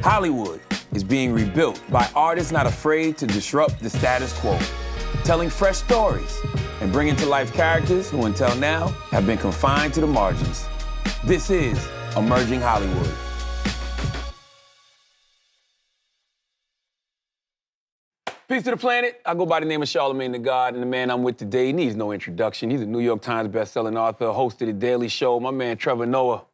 Hollywood is being rebuilt by artists not afraid to disrupt the status quo, telling fresh stories and bringing to life characters who until now have been confined to the margins. This is Emerging Hollywood. Peace to the planet. I go by the name of Charlamagne the God, and the man I'm with today needs no introduction. He's a New York Times bestselling author, host of The Daily Show, my man Trevor Noah.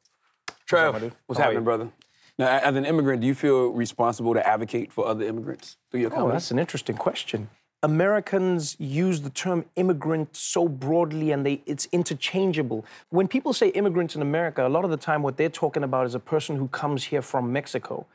Trev, what's happening, brother? Now, as an immigrant, do you feel responsible to advocate for other immigrants through your company? Oh, that's an interesting question. Americans use the term immigrant so broadly and it's interchangeable. When people say immigrants in America, a lot of the time what they're talking about is a person who comes here from Mexico,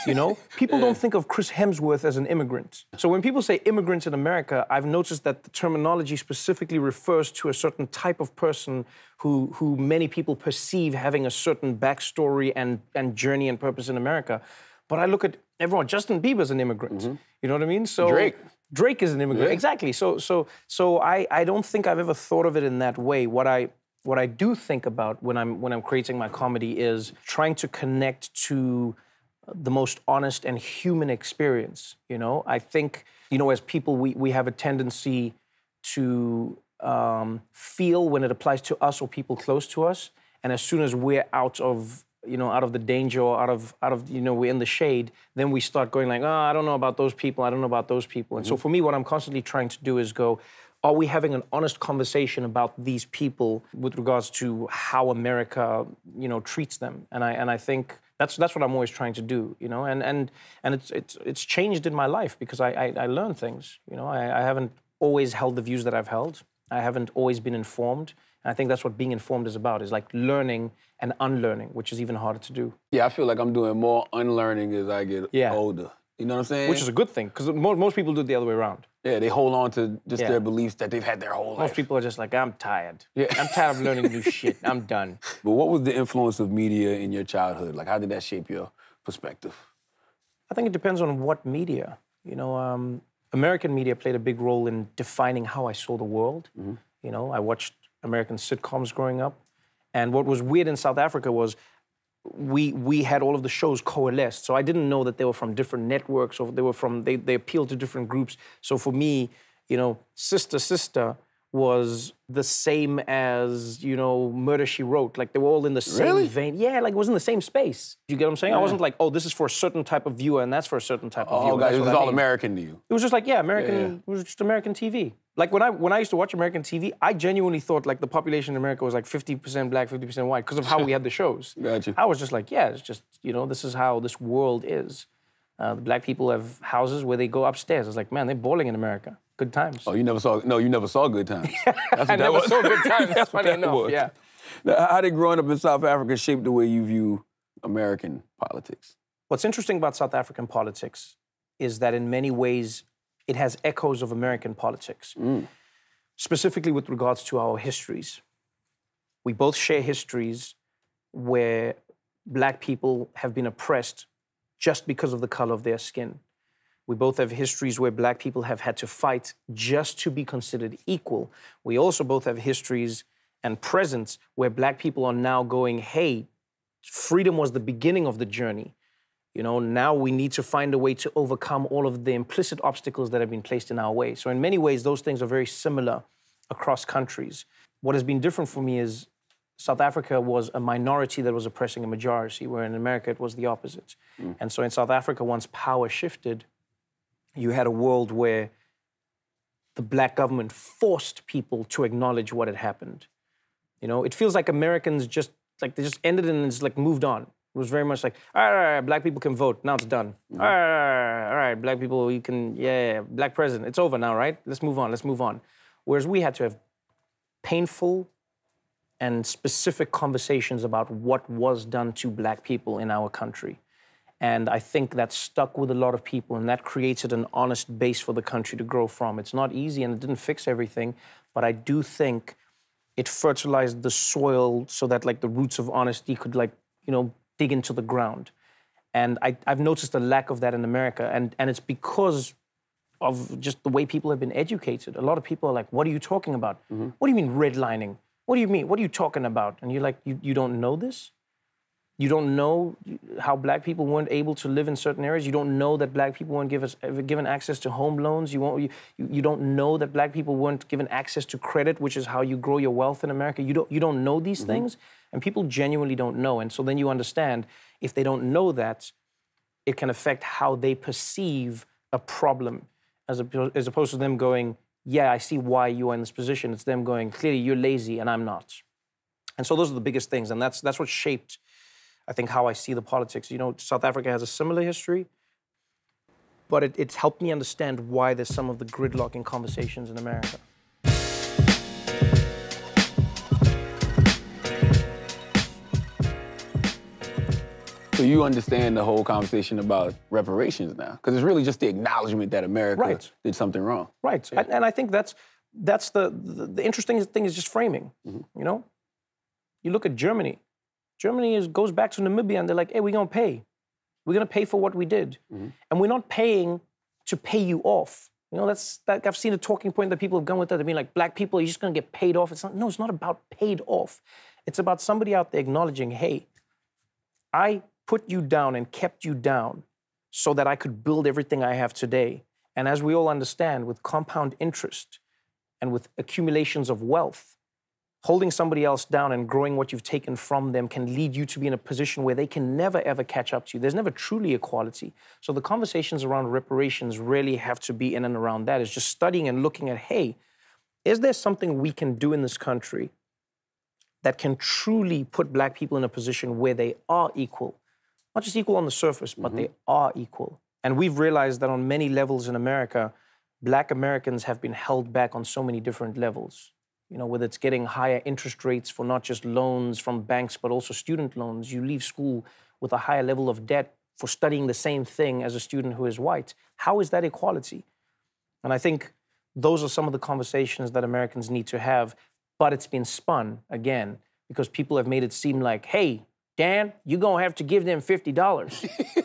you know? People don't think of Chris Hemsworth as an immigrant. So when people say immigrants in America, I've noticed that the terminology specifically refers to a certain type of person who many people perceive having a certain backstory and journey and purpose in America. But I look at everyone, Justin Bieber's an immigrant, you know what I mean? So Drake is an immigrant, exactly. So I don't think I've ever thought of it in that way. What I do think about when I'm creating my comedy is trying to connect to the most honest and human experience. You know, I think as people we have a tendency to feel when it applies to us or people close to us, and as soon as we're out of the danger or out of we're in the shade, then we start going like, oh, I don't know about those people, I don't know about those people. And so for me, what I'm constantly trying to do is go, are we having an honest conversation about these people with regards to how America, treats them? And I think that's what I'm always trying to do, and it's changed in my life because I learn things, I haven't always held the views that I've held. I haven't always been informed. And I think that's what being informed is about, is like learning and unlearning, which is even harder to do. Yeah, I feel like I'm doing more unlearning as I get older. You know what I'm saying? Which is a good thing, because most people do it the other way around. Yeah, they hold on to just their beliefs that they've had their whole life. Most people are just like, I'm tired. Yeah. I'm tired of learning new shit. I'm done. But what was the influence of media in your childhood? Like, how did that shape your perspective? I think it depends on what media. American media played a big role in defining how I saw the world. I watched American sitcoms growing up. And what was weird in South Africa was we had all of the shows coalesced. So I didn't know that they were from different networks or they appealed to different groups. So for me, Sister Sister was the same as, Murder, She Wrote. Like, they were all in the same vein. Yeah, like, it was in the same space. You get what I'm saying? Yeah. I wasn't like, oh, this is for a certain type of viewer and that's for a certain type of viewer. Oh, guys, it was all American to you. It was just like, American, It was just American TV. Like, when I used to watch American TV, I genuinely thought, like, the population in America was, like, 50% black, 50% white, because of how we had the shows. Gotcha. I was just like, yeah, it's just, this is how this world is. The black people have houses where they go upstairs. It's like, man, they're balling in America. Good times. Oh, you never saw Good Times. I never saw Good Times. That's funny enough, yeah. Now, how did growing up in South Africa shape the way you view American politics? What's interesting about South African politics is that in many ways, it has echoes of American politics, specifically with regards to our histories. We both share histories where black people have been oppressed just because of the color of their skin. We both have histories where black people have had to fight just to be considered equal. We also both have histories and presence where black people are now going, hey, freedom was the beginning of the journey. Now we need to find a way to overcome all of the implicit obstacles that have been placed in our way. So in many ways, those things are very similar across countries. What has been different for me is South Africa was a minority that was oppressing a majority, where in America it was the opposite. And so in South Africa, once power shifted, you had a world where the black government forced people to acknowledge what had happened. It feels like Americans they just ended and it's like moved on. It was very much like, all right, black people can vote. Now it's done. All right, black people, you can, black president. It's over now, right? Let's move on. Whereas we had to have painful and specific conversations about what was done to black people in our country. And I think that stuck with a lot of people, and that created an honest base for the country to grow from. It's not easy, and it didn't fix everything, but I do think it fertilized the soil so that, like, the roots of honesty could, like, dig into the ground. And I've noticed a lack of that in America, and it's because of just the way people have been educated. A lot of people are like, what are you talking about? What do you mean redlining? What do you mean? What are you talking about? And you're like, you don't know this? You don't know how black people weren't able to live in certain areas. You don't know that black people weren't given access to home loans. You don't know that black people weren't given access to credit, which is how you grow your wealth in America. You don't know these things, and people genuinely don't know. And so then you understand, if they don't know that, it can affect how they perceive a problem, as opposed to them going, yeah, I see why you are in this position. It's them going, clearly you're lazy and I'm not. And so those are the biggest things, and that's what shaped, I think, how I see the politics. You know, South Africa has a similar history, but it's helped me understand why there's some of the gridlock in conversations in America. So you understand the whole conversation about reparations now, because it's really just the acknowledgement that America did something wrong. Right, yeah. And I think that's the interesting thing is just framing. You know, you look at Germany. Germany goes back to Namibia, and they're like, hey, we're gonna pay. We're gonna pay for what we did, and we're not paying to pay you off. You know, I've seen a talking point that people have gone with that. They've been like, black people, are you just gonna get paid off? It's not about paid off. It's about somebody out there acknowledging, hey, I put you down and kept you down so that I could build everything I have today. And as we all understand, with compound interest and with accumulations of wealth, holding somebody else down and growing what you've taken from them can lead you to be in a position where they can never, ever catch up to you. There's never truly equality. So the conversations around reparations really have to be in and around that. It's just studying and looking at, hey, is there something we can do in this country that can truly put black people in a position where they are equal? Not just equal on the surface, but they are equal. And we've realized that on many levels in America, black Americans have been held back on so many different levels. You know, whether it's getting higher interest rates for not just loans from banks, but also student loans. You leave school with a higher level of debt for studying the same thing as a student who is white. How is that equality? And I think those are some of the conversations that Americans need to have, but it's been spun, again, because people have made it seem like, hey, Dan, you're gonna have to give them $50.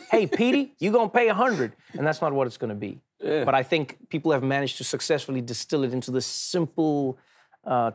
Hey, Petey, you're gonna pay $100. And that's not what it's gonna be. Yeah. But I think people have managed to successfully distill it into this simple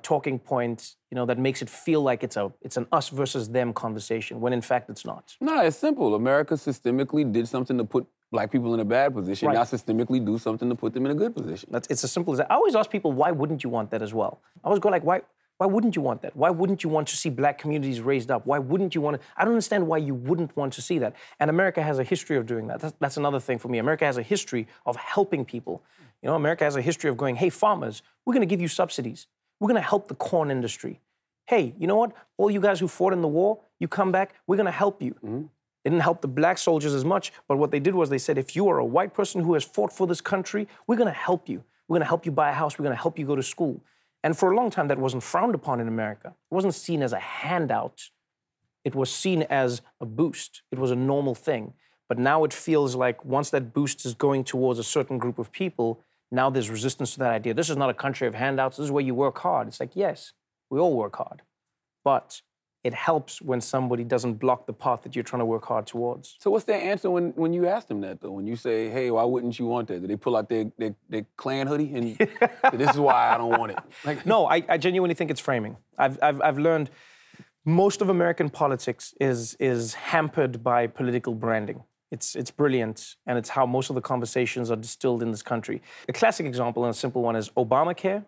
talking point, you know, that makes it feel like it's an us versus them conversation, when in fact it's not. No, it's simple. America systemically did something to put black people in a bad position, now systemically do something to put them in a good position. It's as simple as that. I always ask people, why wouldn't you want that as well? I always go like, why wouldn't you want that? Why wouldn't you want to see black communities raised up? Why wouldn't you want to? I don't understand why you wouldn't want to see that. And America has a history of doing that. That's another thing for me. America has a history of helping people. You know, America has a history of going, hey, farmers, we're going to give you subsidies. We're going to help the corn industry. Hey, you know what? All you guys who fought in the war, you come back, we're going to help you. They didn't help the black soldiers as much, but what they did was they said, if you are a white person who has fought for this country, we're going to help you. We're going to help you buy a house. We're going to help you go to school. And for a long time, that wasn't frowned upon in America. It wasn't seen as a handout. It was seen as a boost. It was a normal thing. But now it feels like once that boost is going towards a certain group of people, now there's resistance to that idea. This is not a country of handouts. This is where you work hard. It's like, yes, we all work hard. But it helps when somebody doesn't block the path that you're trying to work hard towards. So what's their answer when you ask them that, though? When you say, hey, why wouldn't you want that? Do they pull out their Klan hoodie and this is why I don't want it? Like, no, I genuinely think it's framing. I've learned most of American politics is hampered by political branding. It's brilliant, and it's how most of the conversations are distilled in this country. A classic example, and a simple one, is Obamacare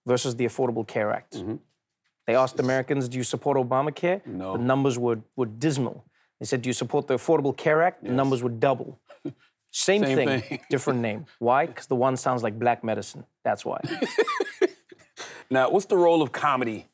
versus the Affordable Care Act. They asked Americans, do you support Obamacare? No. The numbers were dismal. They said, do you support the Affordable Care Act? The numbers would double. Same thing, different name. Why? Because the one sounds like black medicine. That's why. Now, what's the role of comedy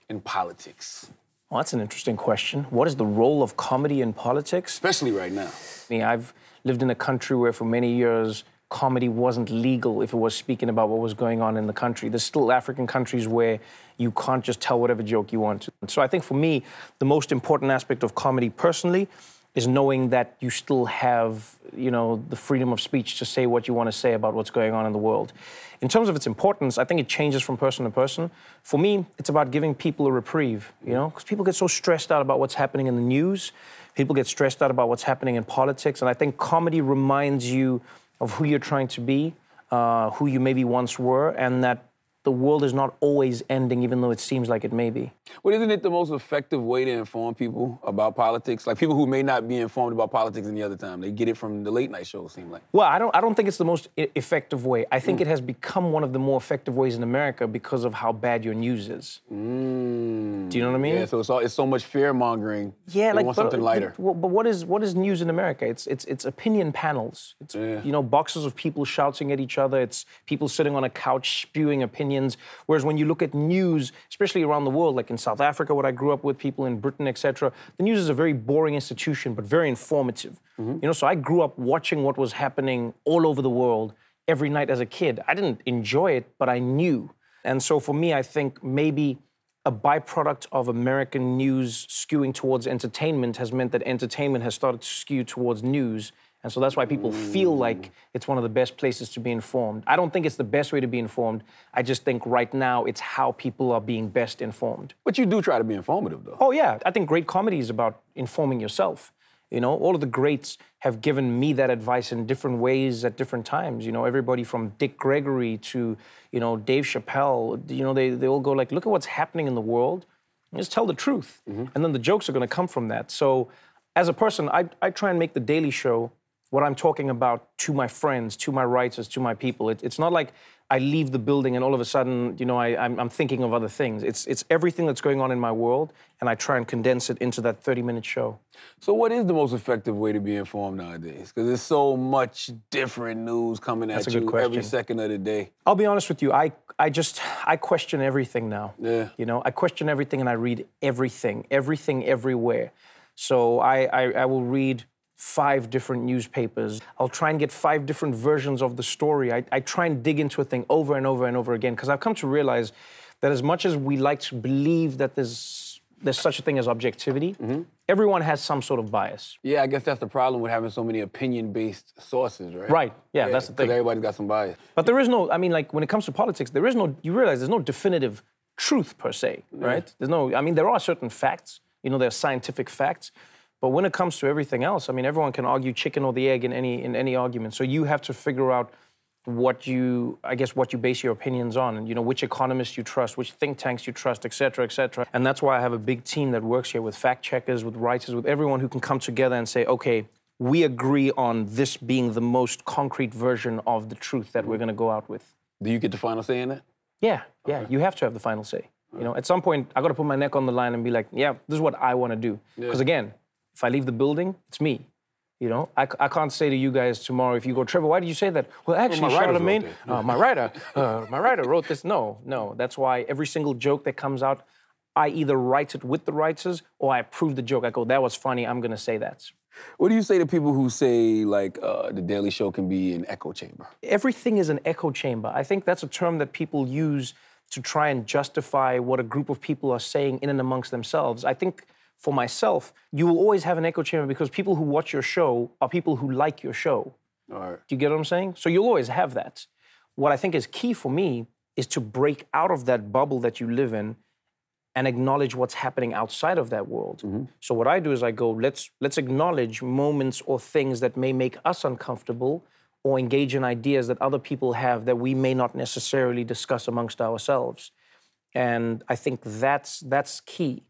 in politics? Well, that's an interesting question. What is the role of comedy in politics? Especially right now. I've lived in a country where for many years, comedy wasn't legal if it was speaking about what was going on in the country. There's still African countries where you can't just tell whatever joke you want to. So I think for me, the most important aspect of comedy personally is knowing that you still have, you know, the freedom of speech to say what you want to say about what's going on in the world. In terms of its importance, I think it changes from person to person. For me, it's about giving people a reprieve, you know, because people get so stressed out about what's happening in the news. People get stressed out about what's happening in politics. And I think comedy reminds you of who you're trying to be, who you maybe once were, and that the world is not always ending, even though it seems like it may be. Well, isn't it the most effective way to inform people about politics? Like people who may not be informed about politics any other time, they get it from the late night shows, seem like. Well, I don't think it's the most effective way. I think it has become one of the more effective ways in America because of how bad your news is. Do you know what I mean? Yeah, so it's so much fear mongering. Yeah, they want something lighter. But what is news in America? It's opinion panels. It's boxes of people shouting at each other. It's people sitting on a couch spewing opinions. Whereas when you look at news, especially around the world, like in South Africa, what I grew up with, people in Britain, etc., the news is a very boring institution, but very informative. So I grew up watching what was happening all over the world every night as a kid. I didn't enjoy it, but I knew. And so for me, I think maybe a byproduct of American news skewing towards entertainment has meant that entertainment has started to skew towards news. And so that's why people feel like it's one of the best places to be informed. I don't think it's the best way to be informed. I just think right now it's how people are being best informed. But you do try to be informative, though. Oh, yeah. I think great comedy is about informing yourself. All of the greats have given me that advice in different ways at different times. Everybody from Dick Gregory to, Dave Chappelle, they all go like, look at what's happening in the world. Just tell the truth. And then the jokes are going to come from that. So as a person, I try and make The Daily Show what I'm talking about to my friends, to my writers, to my people. It's not like I leave the building and all of a sudden, I'm thinking of other things. It's everything that's going on in my world, and I try and condense it into that 30-minute show. So what is the most effective way to be informed nowadays? Because there's so much different news coming at you every second of the day. I'll be honest with you, I question everything now. Yeah. I question everything and I read everything everywhere. So I will read 5 different newspapers. I'll try and get 5 different versions of the story. I try and dig into a thing over and over and over again, because I've come to realize that as much as we like to believe that there's such a thing as objectivity, everyone has some sort of bias. Yeah, I guess that's the problem with having so many opinion-based sources, right? Right, yeah, that's the thing. Because everybody's got some bias. But there is no, when it comes to politics, you realize there's no definitive truth per se, right? There are certain facts, there are scientific facts, but when it comes to everything else, everyone can argue chicken or the egg in any argument. So you have to figure out what you base your opinions on, and which economists you trust, which think tanks you trust, et cetera, et cetera. And that's why I have a big team that works here with fact checkers, with writers, with everyone who can come together and say, okay, we agree on this being the most concrete version of the truth that we're going to go out with. Do you get the final say in that? Yeah, you have to have the final say. At some point, I got to put my neck on the line and be like, yeah, this is what I want to do. Because again, if I leave the building, it's me. I can't say to you guys tomorrow, if you go, Trevor, why did you say that? Well, actually, Charlamagne, my writer wrote this. No. That's why every single joke that comes out, I either write it with the writers or I approve the joke. I go, that was funny, I'm going to say that. What do you say to people who say, like, The Daily Show can be an echo chamber? Everything is an echo chamber. I think that's a term that people use to try and justify what a group of people are saying in and amongst themselves. I think for myself, you will always have an echo chamber because people who watch your show are people who like your show. All right. Do you get what I'm saying? So you'll always have that. What I think is key for me is to break out of that bubble that you live in and acknowledge what's happening outside of that world. So what I do is I go, let's acknowledge moments or things that may make us uncomfortable or engage in ideas that other people have that we may not necessarily discuss amongst ourselves. And I think that's key.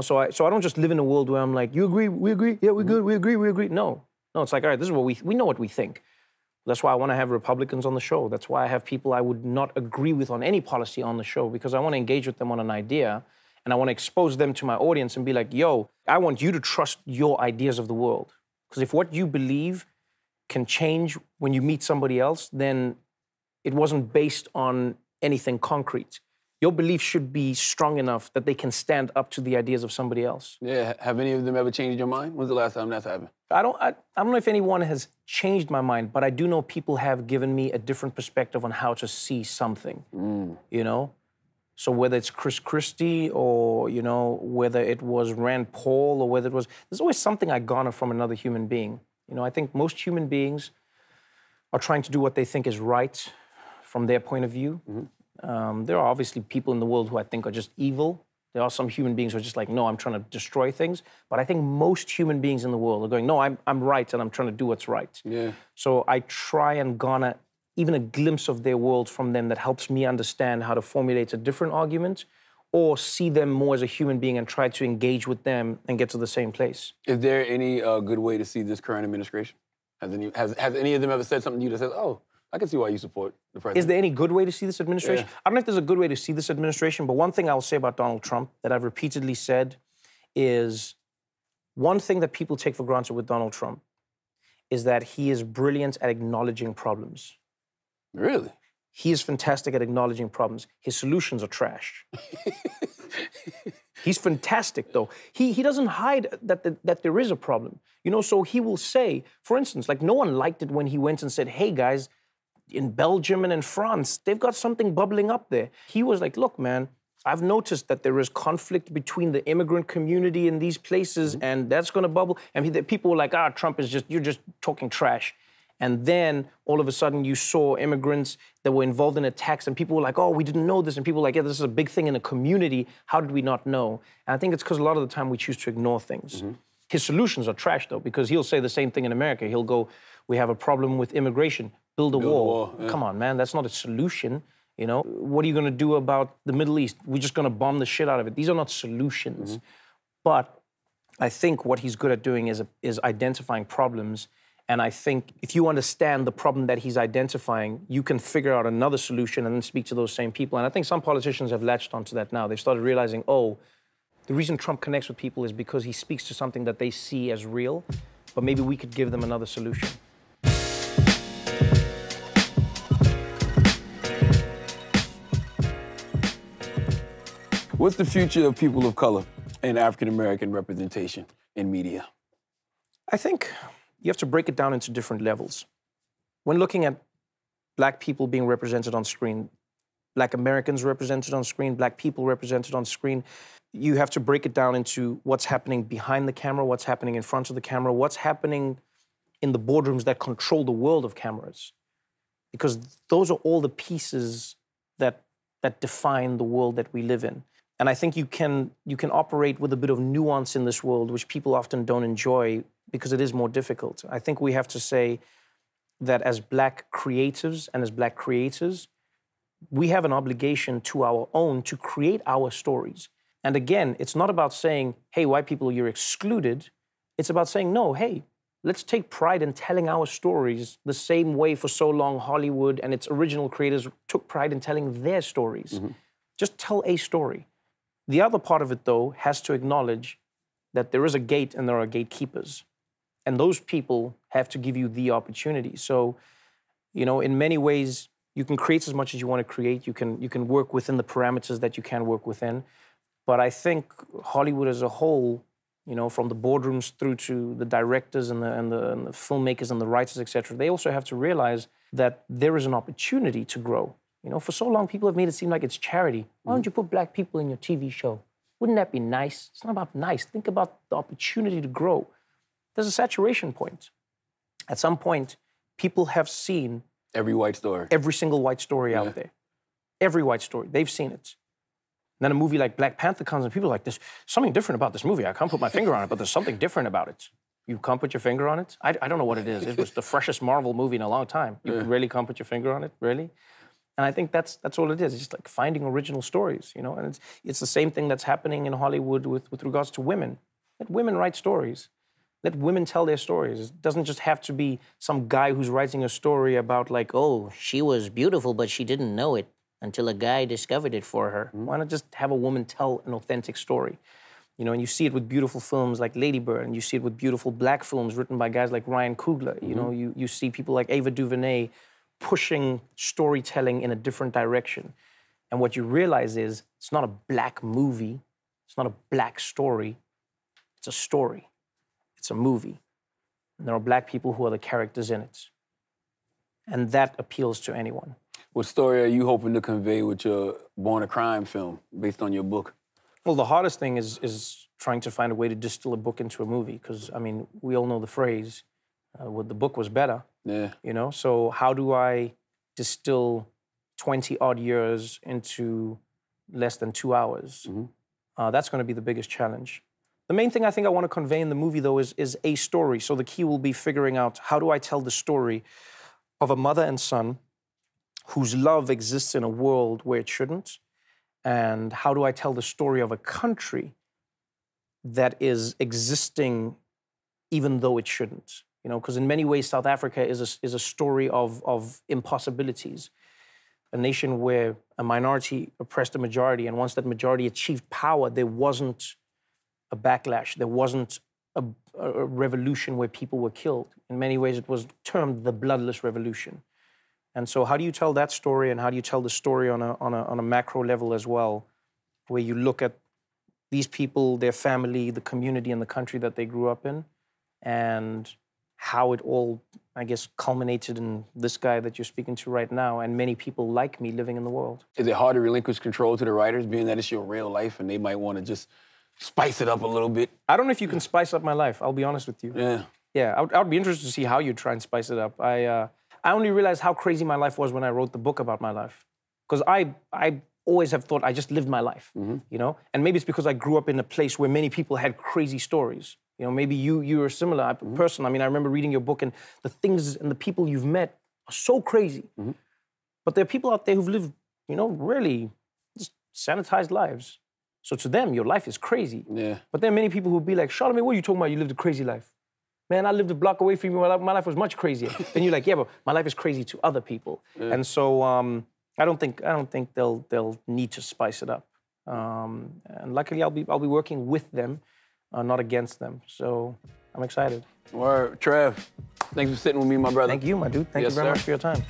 So I don't just live in a world where I'm like, you agree, we agree, yeah, we're good, we agree, we agree. No, it's like, all right, this is what we know what we think. That's why I want to have Republicans on the show. That's why I have people I would not agree with on any policy on the show, because I want to engage with them on an idea and I want to expose them to my audience and be like, yo, I want you to trust your ideas of the world. Because if what you believe can change when you meet somebody else, then it wasn't based on anything concrete. Your belief should be strong enough that they can stand up to the ideas of somebody else. Yeah, have any of them ever changed your mind? When's the last time that's happened? I don't know if anyone has changed my mind, but I do know people have given me a different perspective on how to see something, So whether it's Chris Christie or, whether it was Rand Paul or whether it was... There's always something I garner from another human being. I think most human beings are trying to do what they think is right from their point of view. There are obviously people in the world who I think are just evil. There are some human beings who are just like, no, I'm trying to destroy things. But I think most human beings in the world are going, no, I'm right and I'm trying to do what's right. Yeah. So I try and garner even a glimpse of their world from them that helps me understand how to formulate a different argument or see them more as a human being and try to engage with them and get to the same place. Is there any good way to see this current administration? Has any of them ever said something to you that says, oh, I can see why you support the president? Is there any good way to see this administration? Yeah. I don't know if there's a good way to see this administration, but one thing I'll say about Donald Trump that I've repeatedly said is one thing that people take for granted with Donald Trump is that he is brilliant at acknowledging problems. Really? He is fantastic at acknowledging problems. His solutions are trash. He's fantastic, though. He doesn't hide that there is a problem. You know, so he will say, for instance, like no one liked it when he went and said, hey, guys, in Belgium and in France, they've got something bubbling up there. He was like, look, man, I've noticed that there is conflict between the immigrant community in these places, and that's going to bubble. And people were like, Trump is you're just talking trash. And then all of a sudden you saw immigrants that were involved in attacks and people were like, oh, we didn't know this. And people were like, yeah, this is a big thing in a community. How did we not know? And I think it's because a lot of the time we choose to ignore things. His solutions are trash, though, because he'll say the same thing in America. He'll go, we have a problem with immigration. Build a wall. Yeah. Come on, man, that's not a solution. You know, what are you going to do about the Middle East? We're just going to bomb the shit out of it. These are not solutions. But I think what he's good at doing is identifying problems. And I think if you understand the problem that he's identifying, you can figure out another solution and then speak to those same people. And I think some politicians have latched onto that now. They've started realizing, oh, the reason Trump connects with people is because he speaks to something that they see as real, but maybe we could give them another solution. What's the future of people of color and African-American representation in media? I think you have to break it down into different levels. When looking at Black people being represented on screen, Black Americans represented on screen, Black people represented on screen, you have to break it down into what's happening behind the camera, what's happening in front of the camera, what's happening in the boardrooms that control the world of cameras. Because those are all the pieces that define the world that we live in. And I think you can operate with a bit of nuance in this world, which people often don't enjoy because it is more difficult. I think we have to say that as Black creatives and as Black creators, we have an obligation to our own to create our stories. And again, it's not about saying, hey, white people, you're excluded. It's about saying, no, hey, let's take pride in telling our stories the same way for so long Hollywood and its original creators took pride in telling their stories. Just tell a story. The other part of it, though, has to acknowledge that there is a gate and there are gatekeepers. And those people have to give you the opportunity. So, you know, in many ways, you can create as much as you want to create. You can work within the parameters that you can work within. But I think Hollywood as a whole, you know, from the boardrooms through to the directors and the filmmakers and the writers, et cetera, they also have to realize that there is an opportunity to grow. You know, for so long, people have made it seem like it's charity. Why don't you put Black people in your TV show? Wouldn't that be nice? It's not about nice. Think about the opportunity to grow. There's a saturation point. At some point, people have seen every white story. Every single white story out there. Every white story. They've seen it. And then a movie like Black Panther comes and people are like, there's something different about this movie. I can't put my finger on it, but there's something different about it. You can't put your finger on it? I don't know what it is. It was the freshest Marvel movie in a long time. You really can't put your finger on it? Really? And I think that's all it is. It's just like finding original stories, you know? And it's the same thing that's happening in Hollywood with regards to women. Let women write stories. Let women tell their stories. It doesn't just have to be some guy who's writing a story about like, oh, she was beautiful, but she didn't know it until a guy discovered it for her. Why not just have a woman tell an authentic story? You know, and you see it with beautiful films like Lady Bird, and you see it with beautiful Black films written by guys like Ryan Coogler. You know, you see people like Ava DuVernay pushing storytelling in a different direction. And what you realize is it's not a Black movie. It's not a Black story. It's a story. It's a movie. And there are Black people who are the characters in it. And that appeals to anyone. What story are you hoping to convey with your Born a Crime film based on your book? Well, the hardest thing is trying to find a way to distill a book into a movie. Because, I mean, we all know the phrase, the book was better. Yeah. You know, so how do I distill 20-odd years into less than 2 hours? That's going to be the biggest challenge. The main thing I think I want to convey in the movie, though, is a story. So the key will be figuring out how do I tell the story of a mother and son whose love exists in a world where it shouldn't, And how do I tell the story of a country that is existing even though it shouldn't? Because in many ways, South Africa is a story of impossibilities. A nation where a minority oppressed a majority, and once that majority achieved power, there wasn't a backlash. There wasn't a revolution where people were killed. In many ways, it was termed the bloodless revolution. And so how do you tell that story, and how do you tell the story on a macro level as well, where you look at these people, their family, the community, and the country that they grew up in, and how it all, I guess, culminated in this guy that you're speaking to right now, and many people like me living in the world. Is it hard to relinquish control to the writers, being that it's your real life and they might want to just spice it up a little bit? I don't know if you can spice up my life, I'll be honest with you. Yeah. Yeah, I would be interested to see how you try and spice it up. I only realized how crazy my life was when I wrote the book about my life. Because I always have thought I just lived my life, And maybe it's because I grew up in a place where many people had crazy stories. Maybe you're a similar person. I mean, I remember reading your book, and the things and the people you've met are so crazy. But there are people out there who've lived, really just sanitized lives. So to them, your life is crazy. Yeah. But there are many people who'll be like, Charlamagne, what are you talking about? You lived a crazy life. Man, I lived a block away from you. My life was much crazier. And you're like, yeah, but my life is crazy to other people. Yeah. And so I don't think they'll need to spice it up. And luckily, I'll be working with them, not against them. So I'm excited. Word. Trev, thanks for sitting with me, my brother. Thank you, my dude. Thank you very much for your time.